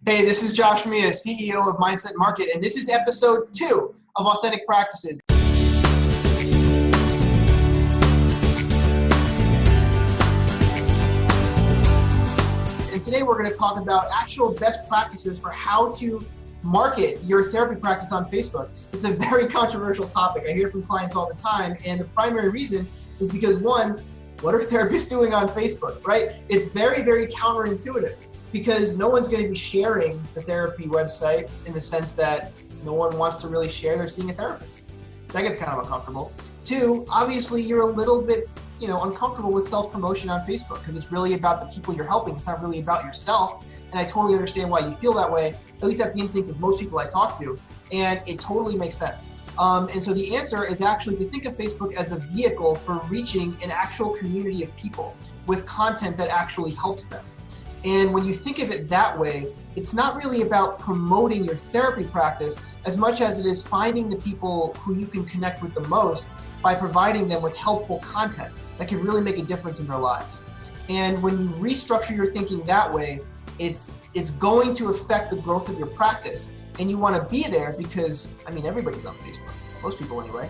Hey, this is Josh Mia, CEO of MindsetMarket, and this is episode 2 of Authentic Practices. And today we're going to talk about actual best practices for how to market your therapy practice on Facebook. It's a very controversial topic. I hear from clients all the time, and the primary reason is because, one, what are therapists doing on Facebook, right? It's very, very counterintuitive, because no one's going to be sharing the therapy website in the sense that no one wants to really share they're seeing a therapist. So that gets kind of uncomfortable. 2, obviously you're a little bit, uncomfortable with self-promotion on Facebook because it's really about the people you're helping. It's not really about yourself. And I totally understand why you feel that way. At least that's the instinct of most people I talk to. And it totally makes sense. And so the answer is actually to think of Facebook as a vehicle for reaching an actual community of people with content that actually helps them. And when you think of it that way, it's not really about promoting your therapy practice as much as it is finding the people who you can connect with the most by providing them with helpful content that can really make a difference in their lives. And when you restructure your thinking that way, it's going to affect the growth of your practice. And you want to be there because, everybody's on Facebook, most people anyway.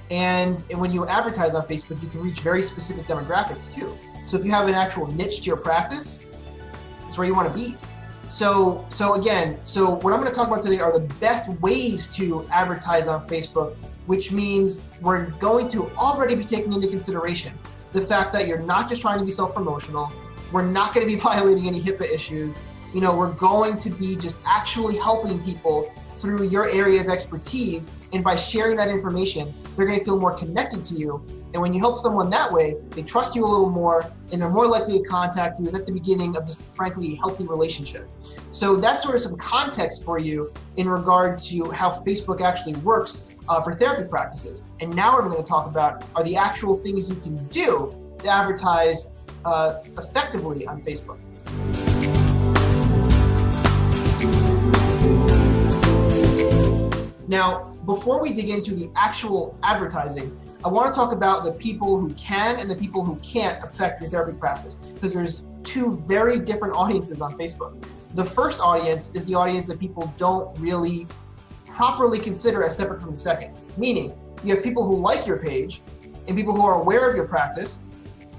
And when you advertise on Facebook, you can reach very specific demographics too. So if you have an actual niche to your practice, it's where you want to be. So what I'm going to talk about today are the best ways to advertise on Facebook, which means we're going to already be taking into consideration the fact that you're not just trying to be self-promotional. We're not going to be violating any HIPAA issues. We're going to be just actually helping people through your area of expertise. And by sharing that information, they're going to feel more connected to you. And when you help someone that way, they trust you a little more and they're more likely to contact you. And that's the beginning of just, frankly, a healthy relationship. So that's sort of some context for you in regard to how Facebook actually works for therapy practices. And now what we're going to talk about are the actual things you can do to advertise effectively on Facebook. Now, before we dig into the actual advertising, I want to talk about the people who can and the people who can't affect your therapy practice, because there's 2 very different audiences on Facebook. The first audience is the audience that people don't really properly consider as separate from the second, meaning you have people who like your page and people who are aware of your practice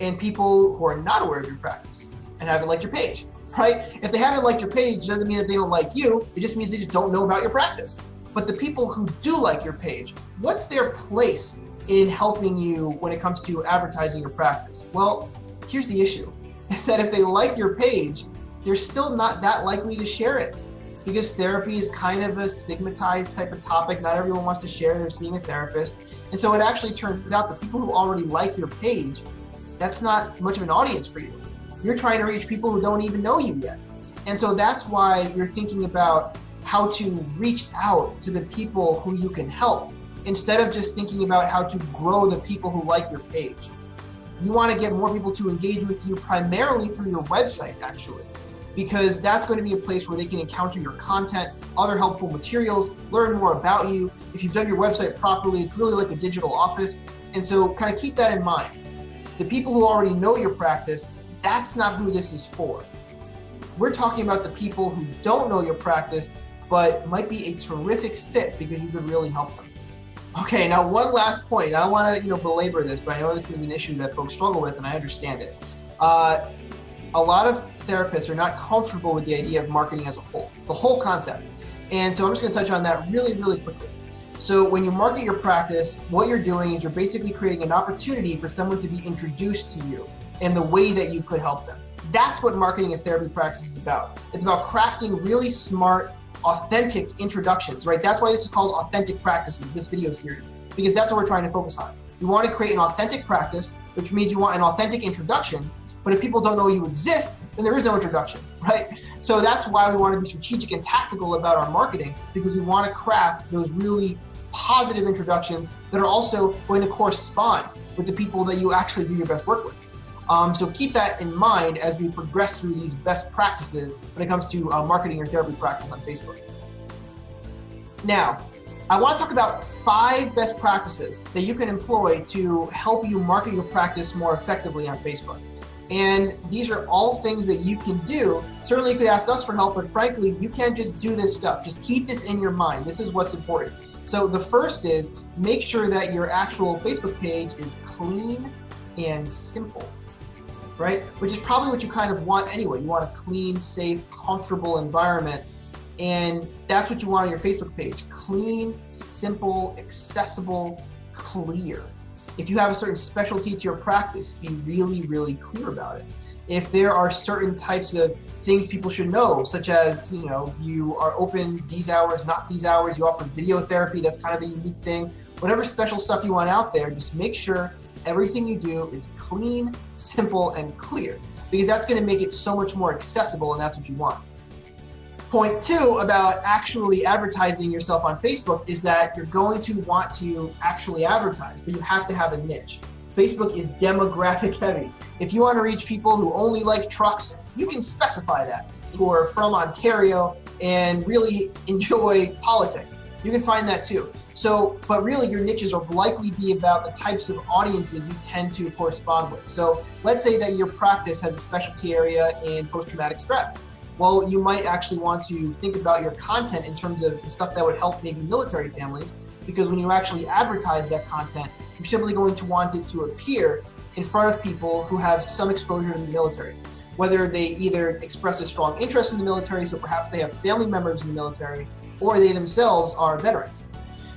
and people who are not aware of your practice and haven't liked your page, right? If they haven't liked your page, doesn't mean that they don't like you. It just means they just don't know about your practice. But the people who do like your page, what's their place in helping you when it comes to advertising your practice? Well, here's the issue, is that if they like your page, they're still not that likely to share it, because therapy is kind of a stigmatized type of topic. Not everyone wants to share they're seeing a therapist. And so it actually turns out that people who already like your page, that's not much of an audience for you. You're trying to reach people who don't even know you yet. And so that's why you're thinking about how to reach out to the people who you can help, instead of just thinking about how to grow the people who like your page. You want to get more people to engage with you primarily through your website, actually, because that's going to be a place where they can encounter your content, other helpful materials, learn more about you. If you've done your website properly, it's really like a digital office. And so kind of keep that in mind. The people who already know your practice, that's not who this is for. We're talking about the people who don't know your practice, but might be a terrific fit because you could really help them. Okay, now one last point. I don't want to belabor this, but I know this is an issue that folks struggle with, and I understand it. A lot of therapists are not comfortable with the idea of marketing as a whole, the whole concept. And so I'm just going to touch on that really, really quickly. So when you market your practice, what you're doing is you're basically creating an opportunity for someone to be introduced to you and the way that you could help them. That's what marketing a therapy practice is about. It's about crafting really smart, authentic introductions, right? That's why this is called Authentic Practices, this video series, because that's what we're trying to focus on. You want to create an authentic practice, which means you want an authentic introduction. But if people don't know you exist, then there is no introduction, right? So that's why we want to be strategic and tactical about our marketing, because we want to craft those really positive introductions that are also going to correspond with the people that you actually do your best work with. So keep that in mind as we progress through these best practices when it comes to marketing your therapy practice on Facebook. Now, I want to talk about 5 best practices that you can employ to help you market your practice more effectively on Facebook. And these are all things that you can do. Certainly you could ask us for help, but frankly, you can't just do this stuff. Just keep this in your mind. This is what's important. So the first is make sure that your actual Facebook page is clean and simple, right? Which is probably what you kind of want anyway. You want a clean, safe, comfortable environment. And that's what you want on your Facebook page. Clean, simple, accessible, clear. If you have a certain specialty to your practice, be really, really clear about it. If there are certain types of things people should know, such as, you are open these hours, not these hours, you offer video therapy, that's kind of a unique thing. Whatever special stuff you want out there, just make sure everything you do is clean, simple, and clear, because that's going to make it so much more accessible, and that's what you want. Point 2 about actually advertising yourself on Facebook is that you're going to want to actually advertise, but you have to have a niche. Facebook is demographic heavy. If you want to reach people who only like trucks, you can specify that. Who are from Ontario and really enjoy politics, you can find that too. So, but really your niches will likely be about the types of audiences you tend to correspond with. So let's say that your practice has a specialty area in post-traumatic stress. Well, you might actually want to think about your content in terms of the stuff that would help maybe military families, because when you actually advertise that content, you're simply going to want it to appear in front of people who have some exposure to the military, whether they either express a strong interest in the military, so perhaps they have family members in the military, or they themselves are veterans.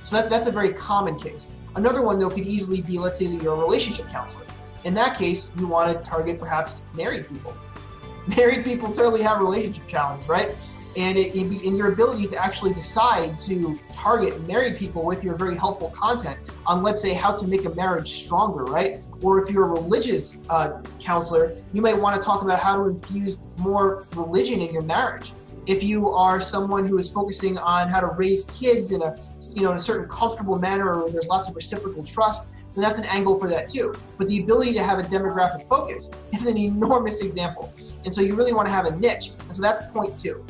So that's a very common case. Another one, though, could easily be, let's say that you're a relationship counselor. In that case, you want to target perhaps married people. Married people certainly have relationship challenges, right? And in your ability to actually decide to target married people with your very helpful content on, let's say, how to make a marriage stronger, right? Or if you're a religious counselor, you might want to talk about how to infuse more religion in your marriage. If you are someone who is focusing on how to raise kids in a certain comfortable manner, or there's lots of reciprocal trust, then that's an angle for that too. But the ability to have a demographic focus is an enormous example. And so you really want to have a niche. And so that's point 2.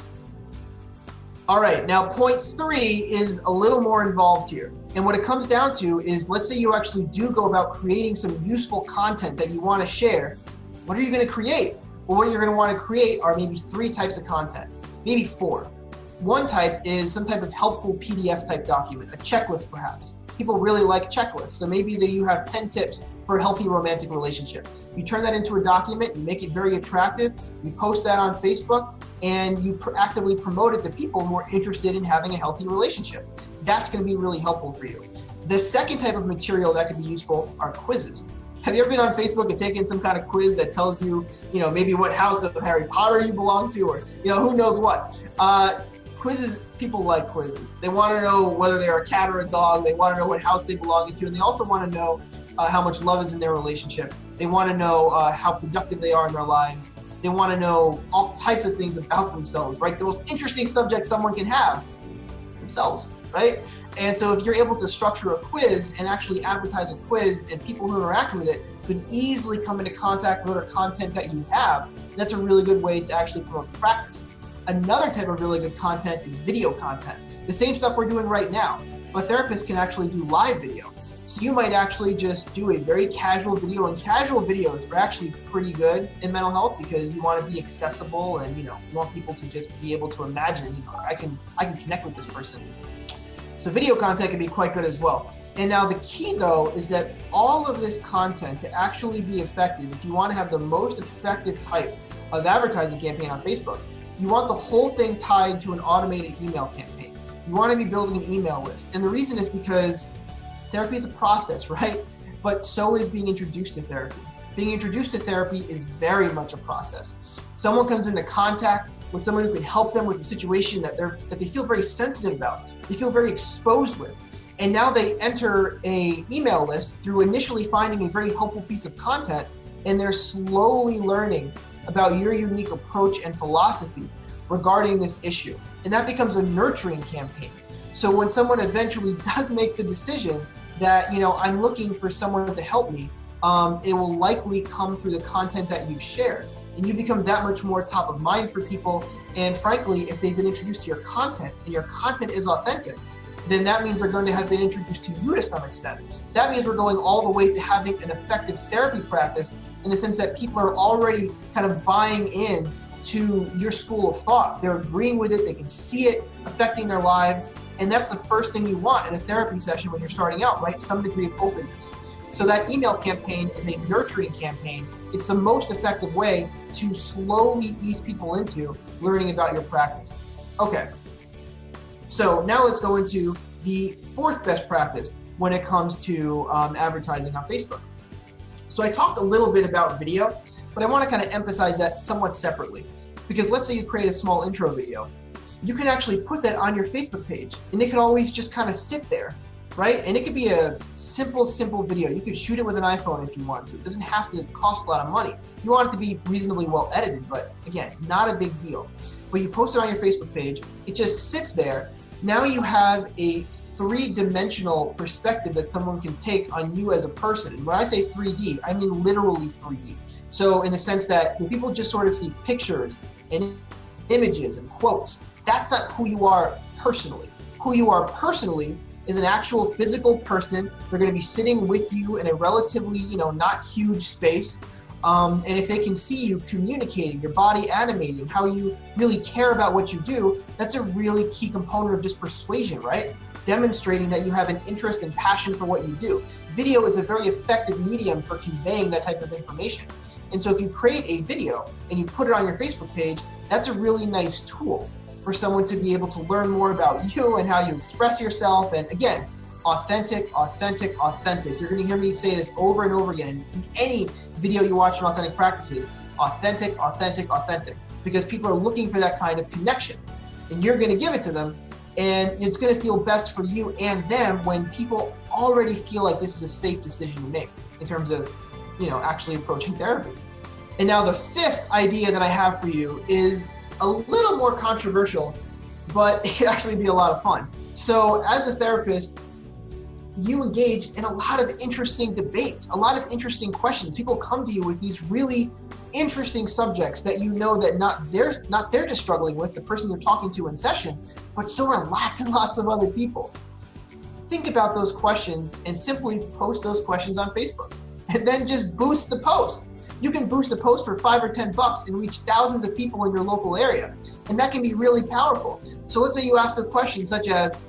All right, now point 3 is a little more involved here. And what it comes down to is, let's say you actually do go about creating some useful content that you want to share. What are you going to create? Well, what you're going to want to create are maybe 3 types of content, maybe 4. One type is some type of helpful PDF type document, a checklist perhaps. People really like checklists. So maybe that you have 10 tips for a healthy romantic relationship. You turn that into a document, you make it very attractive, you post that on Facebook, and you actively promote it to people who are interested in having a healthy relationship. That's going to be really helpful for you. The second type of material that can be useful are quizzes. Have you ever been on Facebook and taken some kind of quiz that tells you, maybe what house of Harry Potter you belong to, or, who knows what? Quizzes, people like quizzes. They want to know whether they're a cat or a dog. They want to know what house they belong into. And they also want to know how much love is in their relationship. They want to know how productive they are in their lives. They want to know all types of things about themselves, right? The most interesting subject someone can have, themselves, right? And so if you're able to structure a quiz and actually advertise a quiz, and people who interact with it could easily come into contact with other content that you have, that's a really good way to actually promote the practice. Another type of really good content is video content. The same stuff we're doing right now, but therapists can actually do live video. So you might actually just do a very casual video, and casual videos are actually pretty good in mental health because you want to be accessible, and you want people to just be able to imagine, I can connect with this person. So video content can be quite good as well. And now the key though is that all of this content, to actually be effective, if you want to have the most effective type of advertising campaign on Facebook, you want the whole thing tied to an automated email campaign. You want to be building an email list. And the reason is because therapy is a process, right? But so is being introduced to therapy. Being introduced to therapy is very much a process. Someone comes into contact with someone who can help them with a situation that they feel very sensitive about, they feel very exposed with. And now they enter a email list through initially finding a very helpful piece of content, and they're slowly learning about your unique approach and philosophy regarding this issue. And that becomes a nurturing campaign. So when someone eventually does make the decision that, I'm looking for someone to help me, it will likely come through the content that you've shared. And you become that much more top of mind for people. And frankly, if they've been introduced to your content and your content is authentic, then that means they're going to have been introduced to you to some extent. That means we're going all the way to having an effective therapy practice in the sense that people are already kind of buying in to your school of thought. They're agreeing with it, they can see it affecting their lives, and that's the first thing you want in a therapy session when you're starting out, right? Some degree of openness. So that email campaign is a nurturing campaign. It's the most effective way to slowly ease people into learning about your practice. Okay, so now let's go into the fourth best practice when it comes to advertising on Facebook. So I talked a little bit about video, but I want to kind of emphasize that somewhat separately. Because let's say you create a small intro video, you can actually put that on your Facebook page, and it can always just kind of sit there, right? And it could be a simple video. You could shoot it with an iPhone if you want to. It doesn't have to cost a lot of money. You want it to be reasonably well edited, but again, not a big deal. But you post it on your Facebook page, it just sits there. Now you have a three-dimensional perspective that someone can take on you as a person. And when I say 3D, I mean literally 3D. So in the sense that when people just sort of see pictures and images and quotes, that's not who you are personally. Who you are personally is an actual physical person. They're going to be sitting with you in a relatively, not huge space. And if they can see you communicating, your body animating, how you really care about what you do, that's a really key component of just persuasion, right? Demonstrating that you have an interest and passion for what you do. Video is a very effective medium for conveying that type of information. And so if you create a video and you put it on your Facebook page, that's a really nice tool for someone to be able to learn more about you and how you express yourself. And again, authentic. You're going to hear me say this over and over again in any video you watch on authentic practices. Authentic. Because people are looking for that kind of connection. And you're going to give it to them. And it's going to feel best for you and them when people already feel like this is a safe decision to make in terms of, actually approaching therapy. And now the fifth idea that I have for you is a little more controversial, but it can actually be a lot of fun. So as a therapist, you engage in a lot of interesting debates, a lot of interesting questions. People come to you with these really interesting subjects that that not they're just struggling with, the person you're talking to in session, but so are lots and lots of other people. Think about those questions and simply post those questions on Facebook, and then just boost the post. You can boost a post for $5 or $10 and reach thousands of people in your local area, and that can be really powerful. So let's say you ask a question such as,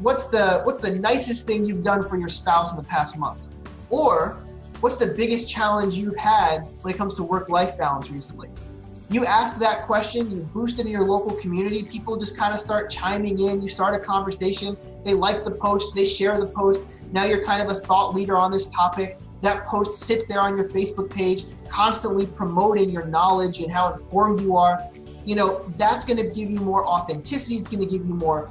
what's the nicest thing you've done for your spouse in the past month? Or what's the biggest challenge you've had when it comes to work-life balance recently? You ask that question, you boost it in your local community, people just kind of start chiming in, you start a conversation, they like the post, they share the post, now you're kind of a thought leader on this topic. That post sits there on your Facebook page, constantly promoting your knowledge and how informed you are. That's going to give you more authenticity. It's going to give you more,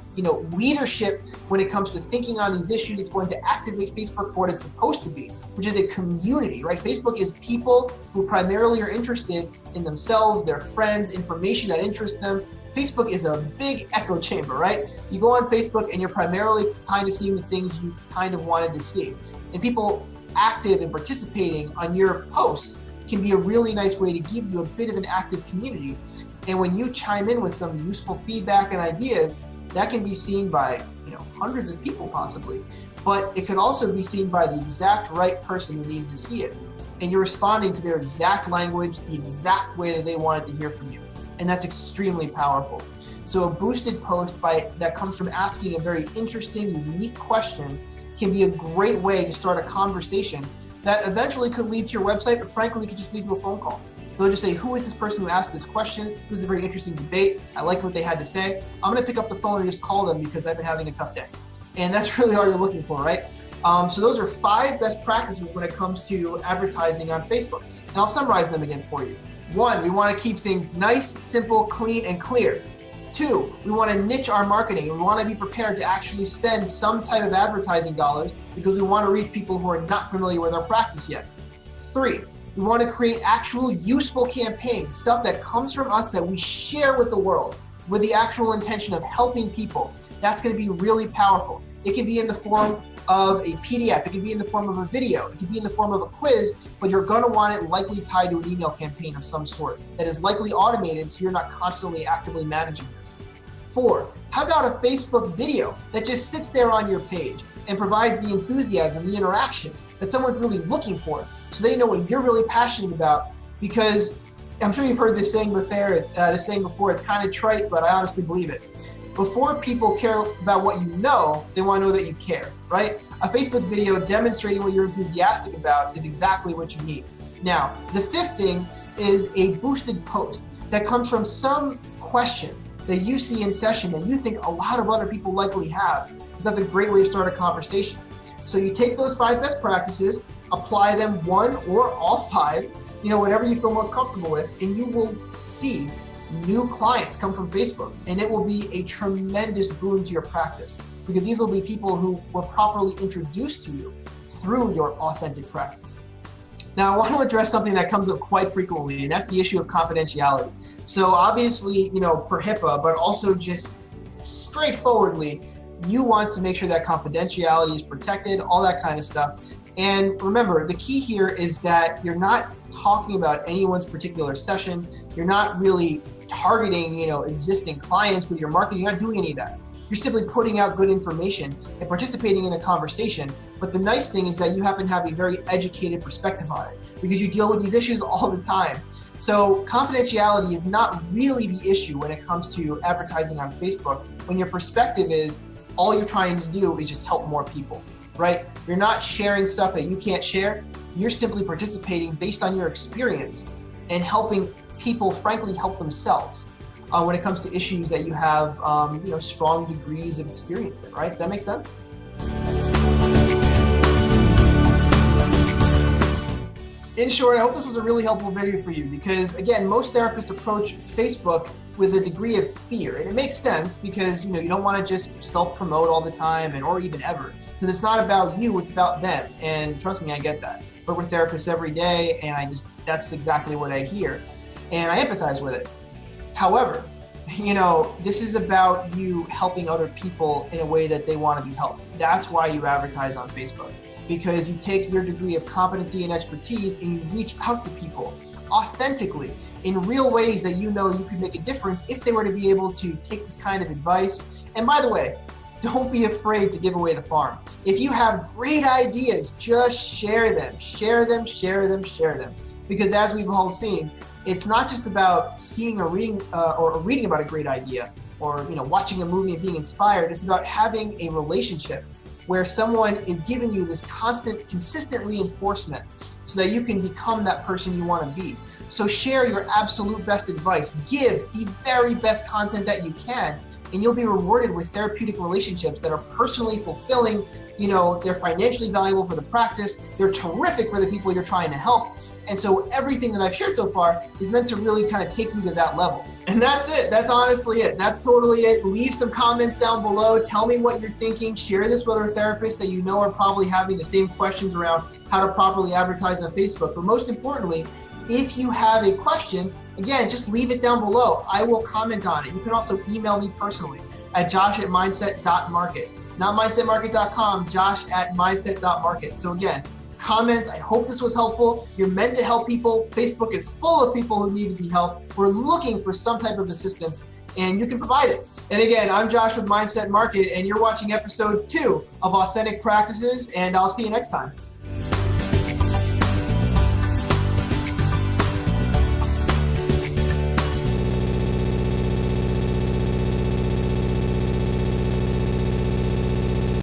leadership when it comes to thinking on these issues. It's going to activate Facebook for what it's supposed to be, which is a community, right? Facebook is people who primarily are interested in themselves, their friends, information that interests them. Facebook is a big echo chamber, right? You go on Facebook and you're primarily kind of seeing the things you kind of wanted to see. And people active and participating on your posts can be a really nice way to give you a bit of an active community. And when you chime in with some useful feedback and ideas, that can be seen by hundreds of people possibly, but it could also be seen by the exact right person who needed to see it. And you're responding to their exact language, the exact way that they wanted to hear from you. And that's extremely powerful. So a boosted post that comes from asking a very interesting, unique question can be a great way to start a conversation that eventually could lead to your website, but frankly could just lead to a phone call. They'll just say, who is this person who asked this question? It was a very interesting debate. I like what they had to say. I'm going to pick up the phone and just call them because I've been having a tough day. And that's really all you're looking for, right? So those are 5 best practices when it comes to advertising on Facebook. And I'll summarize them again for you. 1, we want to keep things nice, simple, clean, and clear. 2, we want to niche our marketing, and we want to be prepared to actually spend some type of advertising dollars because we want to reach people who are not familiar with our practice yet. 3, we want to create actual useful campaigns, stuff that comes from us that we share with the world with the actual intention of helping people. That's going to be really powerful. It can be in the form of a PDF, it can be in the form of a video, it can be in the form of a quiz, but you're going to want it likely tied to an email campaign of some sort that is likely automated so you're not constantly actively managing this. 4, how about a Facebook video that just sits there on your page and provides the enthusiasm, the interaction that someone's really looking for? so they know what you're really passionate about. Because I'm sure you've heard this saying before, it's kind of trite, but I honestly believe it. Before people care about what you know, they want to know that you care, right? A Facebook video demonstrating what you're enthusiastic about is exactly what you need. Now, the fifth thing is a boosted post that comes from some question that you see in session that you think a lot of other people likely have, because that's a great way to start a conversation. So you take those 5 best practices, apply them 1 or all 5, whatever you feel most comfortable with, and you will see new clients come from Facebook, and it will be a tremendous boon to your practice, because these will be people who were properly introduced to you through your authentic practice. Now, I want to address something that comes up quite frequently, and that's the issue of confidentiality. So obviously, per HIPAA, but also just straightforwardly, you want to make sure that confidentiality is protected, all that kind of stuff. And remember, the key here is that you're not talking about anyone's particular session. You're not really targeting, existing clients with your marketing. You're not doing any of that. You're simply putting out good information and participating in a conversation. But the nice thing is that you happen to have a very educated perspective on it, because you deal with these issues all the time. So confidentiality is not really the issue when it comes to advertising on Facebook, when your perspective is all you're trying to do is just help more people, right? You're not sharing stuff that you can't share. You're simply participating based on your experience and helping people, frankly, help themselves when it comes to issues that you have, strong degrees of experience in, right? Does that make sense? In short, I hope this was a really helpful video for you, because again, most therapists approach Facebook with a degree of fear, and it makes sense because you don't want to just self-promote all the time or even ever, because it's not about you, it's about them. And trust me, I get that. I work with therapists every day, and that's exactly what I hear, and I empathize with it. However, this is about you helping other people in a way that they want to be helped. That's why you advertise on Facebook, because you take your degree of competency and expertise and you reach out to people authentically in real ways that you could make a difference if they were to be able to take this kind of advice. And by the way, don't be afraid to give away the farm. If you have great ideas, just share them, share them, share them, share them. Because as we've all seen, it's not just about seeing or reading about a great idea, or watching a movie and being inspired. It's about having a relationship where someone is giving you this consistent reinforcement so that you can become that person you want to be. So share your absolute best advice, give the very best content that you can, and you'll be rewarded with therapeutic relationships that are personally fulfilling. They're financially valuable for the practice, they're terrific for the people you're trying to help. And so everything that I've shared so far is meant to really kind of take you to that level. And that's it. That's honestly it. That's totally it. Leave some comments down below. Tell me what you're thinking. Share this with other therapists that are probably having the same questions around how to properly advertise on Facebook. But most importantly, if you have a question, again, just leave it down below. I will comment on it. You can also email me personally at josh@mindset.market. Not mindsetmarket.com, josh@mindset.market. So again, comments. I hope this was helpful. You're meant to help people. Facebook is full of people who need to be helped. We're looking for some type of assistance, and you can provide it. And again, I'm Josh with Mindset Market, and you're watching episode 2 of Authentic Practices, and I'll see you next time.